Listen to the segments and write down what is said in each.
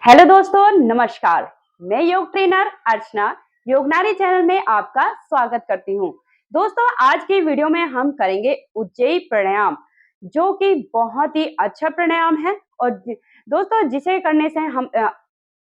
Hello दोस्तों, नमस्कार। मैं योग ट्रेनर अर्चना योगनारी चैनल में आपका स्वागत करती हूँ। दोस्तों, आज की वीडियो में हम करेंगे उज्जयी प्राणायाम, जो कि बहुत ही अच्छा प्राणायाम है। और दोस्तों, जिसे करने से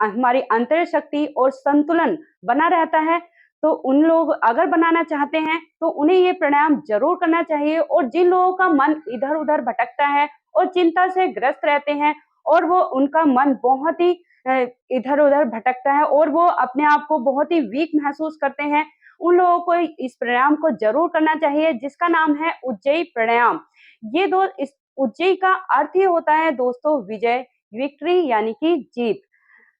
हमारी अंतर्य शक्ति और संतुलन बना रहता है। तो उन लोग अगर बनाना चाहते हैं तो उन्हें ये प्राणायाम जरूर करना चाहिए। और जिन लोगों का मन इधर उधर भटकता है और चिंता से ग्रस्त रहते हैं और वो उनका मन बहुत ही इधर उधर भटकता है और वो अपने आप को बहुत ही वीक महसूस करते हैं, उन लोगों को इस प्राणायाम को जरूर करना चाहिए, जिसका नाम है उज्जयी प्राणायाम। इस उज्जयी का अर्थ ही होता है दोस्तों विजय, विक्ट्री यानी कि जीत।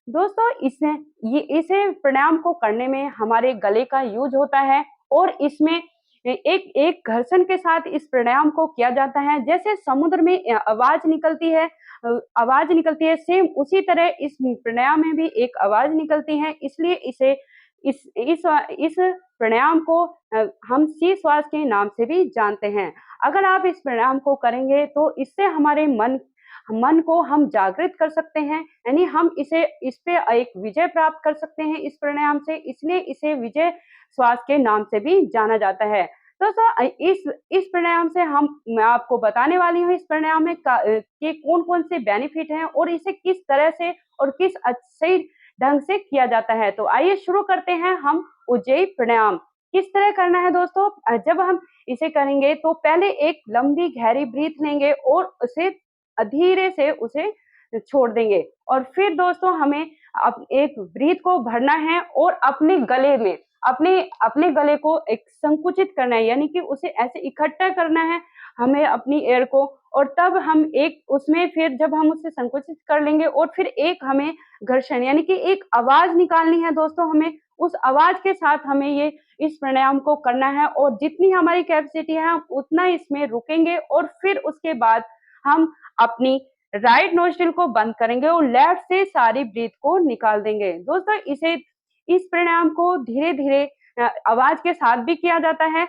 दोस्तों, इसे प्राणायाम को करने में हमारे गले का यूज होता है। और इसमें एक एक घर्षण के साथ इस प्राणायाम को किया जाता है। जैसे समुद्र में आवाज निकलती है, सेम उसी तरह इस प्राणायाम में भी एक आवाज निकलती है। इसलिए इस प्राणायाम को हम शी श्वास के नाम से भी जानते हैं। अगर आप इस प्राणायाम को करेंगे तो इससे हमारे मन को हम जागृत कर सकते हैं, यानी हम इस पे एक विजय प्राप्त कर सकते हैं इस प्राणायाम से। इसलिए इसे विजय श्वास के नाम से भी जाना जाता है। दोस्तों, इस प्राणायाम से मैं आपको बताने वाली हूँ इस प्राणायाम में के कौन-कौन से बेनिफिट हैं और इसे किस तरह से और किस सही ढंग से किया जाता है। तो आइए शुरू करते हैं हम उज्जयी प्राणायाम। किस तरह करना है दोस्तों? जब हम इसे करेंगे तो पहले एक लंबी गहरी ब्रीथ लेंगे और उसे धीरे से उसे छोड़ देंगे। और फिर दोस्तों, हमें एक ब्रीथ को भरना है और अपने गले को एक संकुचित करना है, यानी कि उसे ऐसे इकट्ठा करना है हमें अपनी एयर को। और तब हम एक उसमें फिर जब हम उसे संकुचित कर लेंगे और फिर एक हमें घर्षण यानी कि एक आवाज निकालनी है दोस्तों। हमें उस आवाज के साथ हमें इस प्राणायाम को करना है और जितनी हमारी कैपेसिटी है हम उतना इसमें रुकेंगे। और फिर उसके बाद हम अपनी राइट नोस्ट्रिल को बंद करेंगे और लेफ्ट से सारी ब्रीथ को निकाल देंगे। दोस्तों, इस प्राणायाम को धीरे धीरे आवाज के साथ भी किया जाता है,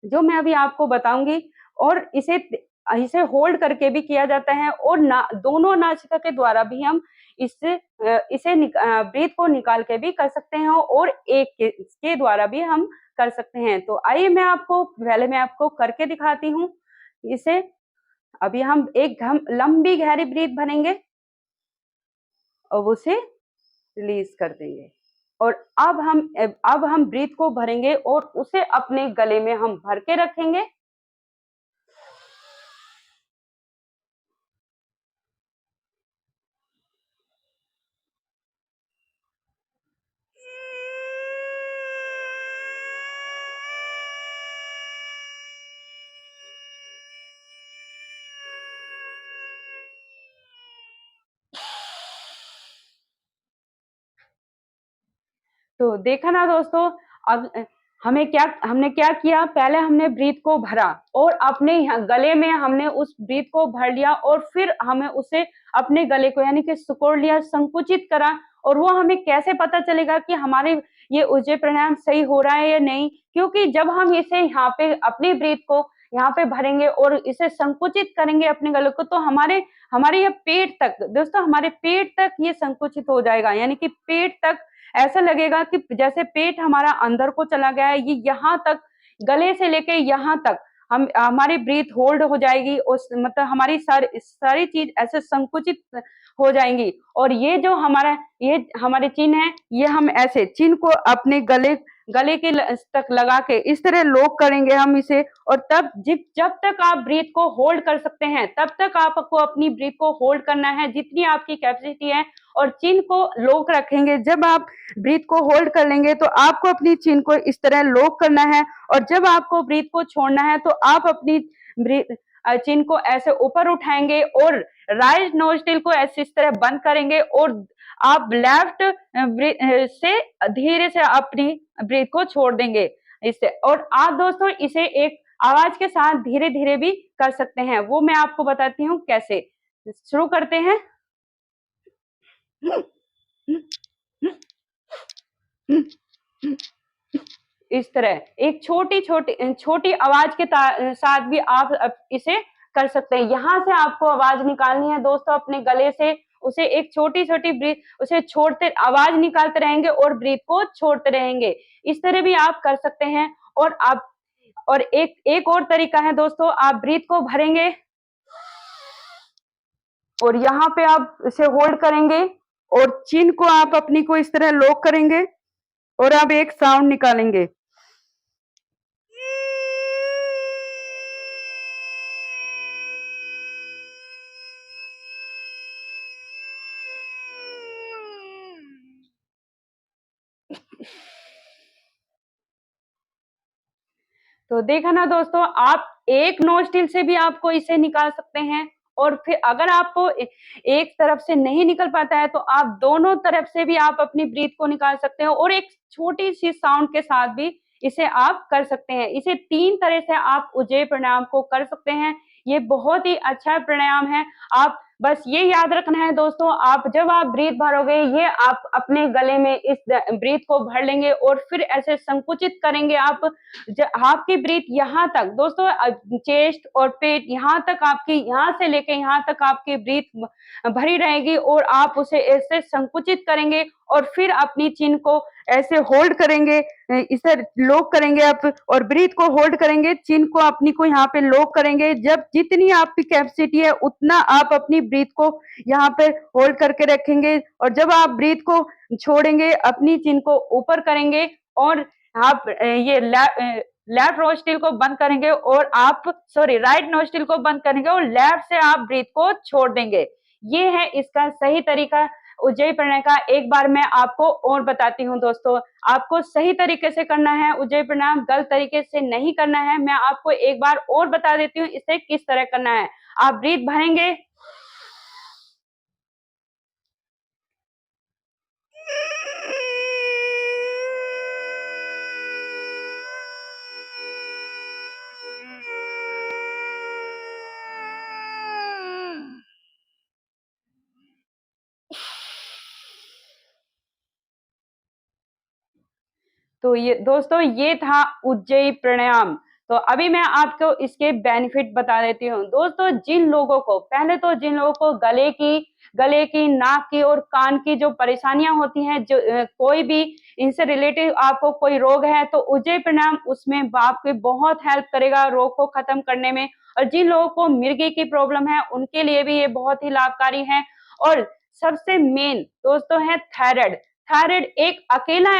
जो मैं अभी आपको बताऊंगी। और इसे होल्ड करके भी किया जाता है और दोनों नासिका के द्वारा भी हम इसे ब्रीथ को निकाल के भी कर सकते हैं और एक के द्वारा भी हम कर सकते हैं। तो आइए मैं आपको करके दिखाती हूँ इसे। अभी हम लंबी गहरी ब्रीथ भरेंगे और उसे रिलीज कर देंगे। और अब हम ब्रीथ को भरेंगे और उसे अपने गले में हम भर के रखेंगे। तो देखा ना दोस्तों, अब हमने क्या किया, पहले हमने ब्रीथ को भरा और अपने गले में हमने उस ब्रीथ को भर लिया और फिर हमें उसे अपने गले को यानी कि सिकोड़ लिया, संकुचित करा। और वो हमें कैसे पता चलेगा कि हमारे ये उज्जयी प्राणायाम सही हो रहा है या नहीं? क्योंकि जब हम इसे यहाँ पे अपनी ब्रीथ को यहाँ पे भरेंगे और इसे संकुचित करेंगे अपने गले को, तो हमारे ये पेट तक दोस्तों, हमारे पेट तक ये संकुचित हो जाएगा, यानी कि पेट तक ऐसा लगेगा कि जैसे पेट हमारा अंदर को चला गया है। ये यहाँ तक, गले से लेके यहाँ तक हमारी ब्रीथ होल्ड हो जाएगी और मतलब हमारी सारी चीज ऐसे संकुचित हो जाएंगी। और ये हमारे चिन्ह है, ये हम ऐसे चिन्ह को अपने गले के तक लगा के इस तरह लॉक करेंगे हम इसे। और तब जब तक आप ब्रीथ को होल्ड कर सकते हैं तब तक आपको अपनी ब्रीथ को होल्ड करना है, जितनी आपकी कैपेसिटी है। और चिन्ह को लॉक रखेंगे। जब आप ब्रीथ को होल्ड कर लेंगे तो आपको अपनी चिन्ह को इस तरह लॉक करना है। और जब आपको ब्रीथ को छोड़ना है तो आप अपनी चिन्ह को ऐसे ऊपर उठाएंगे और राइट नोस्ट्रिल को ऐसे इस तरह बंद करेंगे और आप लेफ्ट से धीरे से अपनी ब्रीथ को छोड़ देंगे इससे। और आप दोस्तों इसे एक आवाज के साथ धीरे धीरे भी कर सकते हैं, वो मैं आपको बताती हूँ कैसे। शुरू करते हैं। इस तरह एक छोटी छोटी छोटी आवाज के साथ भी आप इसे कर सकते हैं। यहाँ से आपको आवाज निकालनी है दोस्तों अपने गले से उसे एक छोटी-छोटी ब्रीथ उसे छोड़ते आवाज़ निकालते रहेंगे और ब्रीथ को छोड़ते रहेंगे। इस तरह भी आप कर सकते हैं और आप और एक और तरीका है दोस्तों, आप ब्रीथ को भरेंगे और यहाँ पे आप इसे होल्ड करेंगे और चिन को आप अपनी को इस तरह लॉक करेंगे और आप एक साउंड निकालेंगे। तो देखा ना दोस्तों, आप एक नोस्ट्रिल से भी आपको इसे निकाल सकते हैं और फिर अगर आपको एक तरफ से नहीं निकल पाता है तो आप दोनों तरफ से भी आप अपनी ब्रीथ को निकाल सकते हो और एक छोटी सी साउंड के साथ भी इसे आप कर सकते हैं। इसे 3 तरह से आप उज्जयी प्राणायाम को कर सकते हैं। ये बहुत ही अच्छा प्राणायाम है। आप बस ये याद रखना है दोस्तों, आप जब आप ब्रीथ भरोगे, ये आप अपने गले में इस ब्रीथ को भर लेंगे और फिर ऐसे संकुचित करेंगे आप आपकी ब्रीथ यहाँ तक दोस्तों, चेस्ट और पेट यहाँ तक, आपकी यहाँ से लेके यहाँ तक आपकी ब्रीथ भरी रहेगी और आप उसे ऐसे संकुचित करेंगे और फिर अपनी चिन को ऐसे होल्ड करेंगे, इसे लॉक करेंगे आप और ब्रीथ को होल्ड करेंगे, चिन को अपनी को यहाँ पे लॉक करेंगे। जब जितनी आपकी कैपेसिटी है उतना आप अपनी ब्रीथ को यहाँ पे होल्ड करके रखेंगे और जब आप ब्रीथ को छोड़ेंगे अपनी चिन को ऊपर करेंगे और आप ये लेफ्ट नोस्ट्रिल को बंद करेंगे और आप राइट नोस्ट्रिल को बंद करेंगे और लेफ्ट से आप ब्रीथ को छोड़ देंगे। ये है इसका सही तरीका उज्जयी प्राणायाम का। एक बार मैं आपको और बताती हूँ दोस्तों, आपको सही तरीके से करना है उज्जयी प्राणायाम, गलत तरीके से नहीं करना है। मैं आपको एक बार और बता देती हूँ इसे किस तरह करना है। आप ब्रीथ भरेंगे, तो ये दोस्तों ये था उज्जयी प्राणायाम। तो अभी मैं आपको इसके बेनिफिट बता देती हूँ। दोस्तों जिन लोगों को पहले तो जिन लोगों को गले की, नाक की और कान की जो परेशानियां होती हैं, जो कोई भी इनसे रिलेटेड आपको कोई रोग है तो उज्जयी प्राणायाम उसमें आपकी बहुत हेल्प करेगा रोग को खत्म करने में। और जिन लोगों को मिर्गी की प्रॉब्लम है उनके लिए भी ये बहुत ही लाभकारी है। और सबसे मेन दोस्तों है थायराइड। थायराइड एक अकेला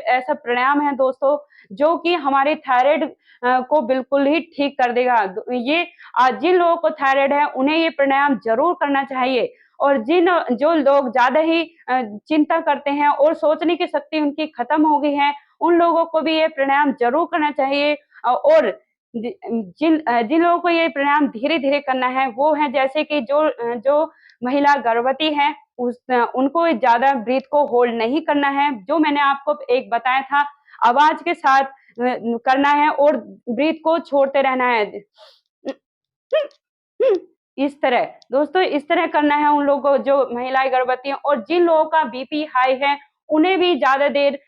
ऐसा प्राणायाम है दोस्तों जो कि हमारे थायराइड को बिल्कुल ही ठीक कर देगा। ये जिन लोगों को थायराइड है उन्हें ये प्राणायाम जरूर करना चाहिए और जो लोग ज्यादा ही चिंता करते हैं और सोचने की शक्ति उनकी खत्म हो गई है, उन लोगों को भी ये प्राणायाम जरूर करना चाहिए। और जिन लोगों को ये प्राणायाम धीरे धीरे करना है वो है जैसे कि जो महिला गर्भवती है उनको ज्यादा ब्रीथ को होल्ड नहीं करना है, जो मैंने आपको एक बताया था, आवाज के साथ करना है और ब्रीथ को छोड़ते रहना है। इस तरह दोस्तों, इस तरह करना है उन लोगों को जो महिलाएं गर्भवती हैं। और जिन लोगों का बीपी हाई है उन्हें भी ज्यादा देर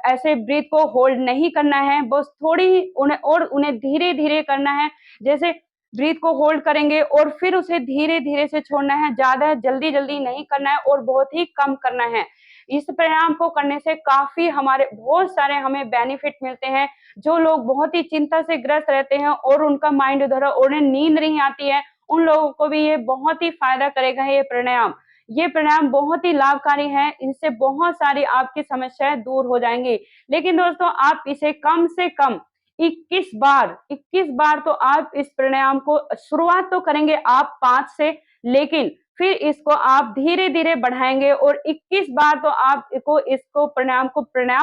ऐसे ब्रीथ को होल्ड नहीं करना है, बस थोड़ी उन्हें धीरे धीरे करना है। जैसे ब्रीथ को होल्ड करेंगे और फिर उसे धीरे धीरे से छोड़ना है, ज्यादा जल्दी जल्दी नहीं करना है और बहुत ही कम करना है। इस प्राणायाम को करने से काफी बहुत सारे हमें बेनिफिट मिलते हैं। जो लोग बहुत ही चिंता से ग्रस्त रहते हैं और उनका माइंड उधर उन्हें नींद नहीं आती है, उन लोगों को भी ये बहुत ही फायदा करेगा ये प्राणायाम। ये प्राणायाम बहुत ही लाभकारी है, इनसे बहुत सारी आपकी समस्याएं दूर हो जाएंगी। लेकिन दोस्तों आप इसे कम से कम 21 बार तो आप इस प्राणायाम को शुरुआत तो करेंगे आप 5 से, लेकिन फिर इसको आप धीरे धीरे बढ़ाएंगे और 21 बार तो आपको इसको प्राणायाम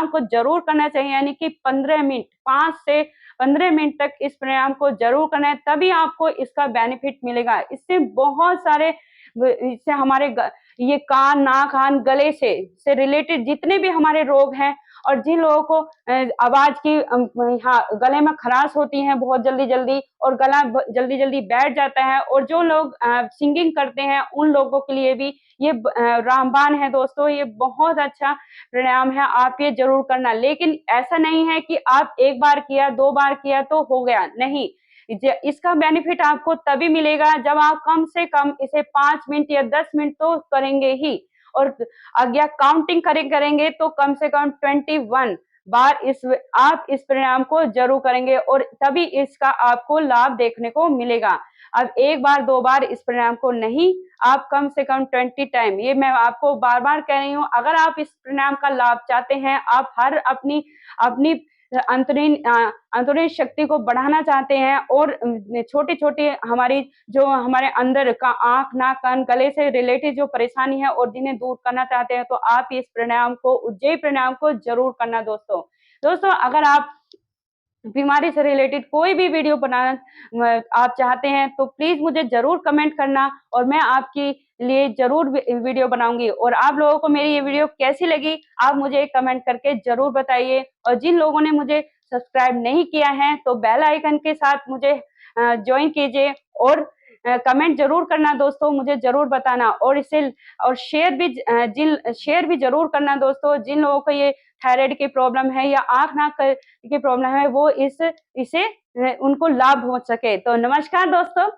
को जरूर करना चाहिए। यानी कि 15 मिनट 5 से 15 मिनट तक इस प्राणायाम को जरूर करना है, तभी आपको इसका बेनिफिट मिलेगा। इससे बहुत सारे इससे हमारे ये कान, नाक, कान, गले से रिलेटेड जितने भी हमारे रोग हैं और जिन लोगों को आवाज की गले में खराश होती है बहुत जल्दी जल्दी और गला जल्दी जल्दी बैठ जाता है, और जो लोग सिंगिंग करते हैं उन लोगों के लिए भी ये रामबाण है दोस्तों। ये बहुत अच्छा प्राणायाम है, आप ये जरूर करना। लेकिन ऐसा नहीं है कि आप 1 बार किया 2 बार किया तो हो गया, नहीं। इसका बेनिफिट आपको तभी मिलेगा जब आप कम से कम इसे 5 मिनट या 10 मिनट तो करेंगे ही, और अगर काउंटिंग करेंगे तो कम से कम 21 बार आप इस प्राणायाम को जरूर करेंगे और तभी इसका आपको लाभ देखने को मिलेगा। अब एक बार 2 बार इस प्राणायाम को नहीं, आप कम से कम 20 टाइम, ये मैं आपको बार-बार कह रही हूँ। अगर आप इस प्राणायाम का लाभ चाहते हैं, आप हर अपनी अपनी अंतरीण शक्ति को बढ़ाना चाहते हैं और छोटी-छोटी हमारे अंदर का आँख, नाक, कान, गले से रिलेटेड जो परेशानी है और जिन्हें दूर करना चाहते हैं, तो आप इस प्राणायाम को, उज्जयी प्राणायाम को जरूर करना दोस्तों। दोस्तों, अगर आप बीमारी से रिलेटेड कोई भी वीडियो बनाना आप चाहते हैं तो प्लीज मुझे जरूर कमेंट करना और मैं आपके लिए जरूर वीडियो बनाऊंगी। और आप लोगों को मेरी ये वीडियो कैसी लगी, आप मुझे कमेंट करके जरूर बताइए। और जिन लोगों ने मुझे सब्सक्राइब नहीं किया है तो बेल आइकन के साथ मुझे ज्वाइन कीजिए और कमेंट जरूर करना दोस्तों, मुझे जरूर बताना। और इसे और शेयर भी जरूर करना दोस्तों। जिन लोगों को ये थायराइड की प्रॉब्लम है या आंख नाक की प्रॉब्लम है, वो इसे उनको लाभ हो सके। तो नमस्कार दोस्तों।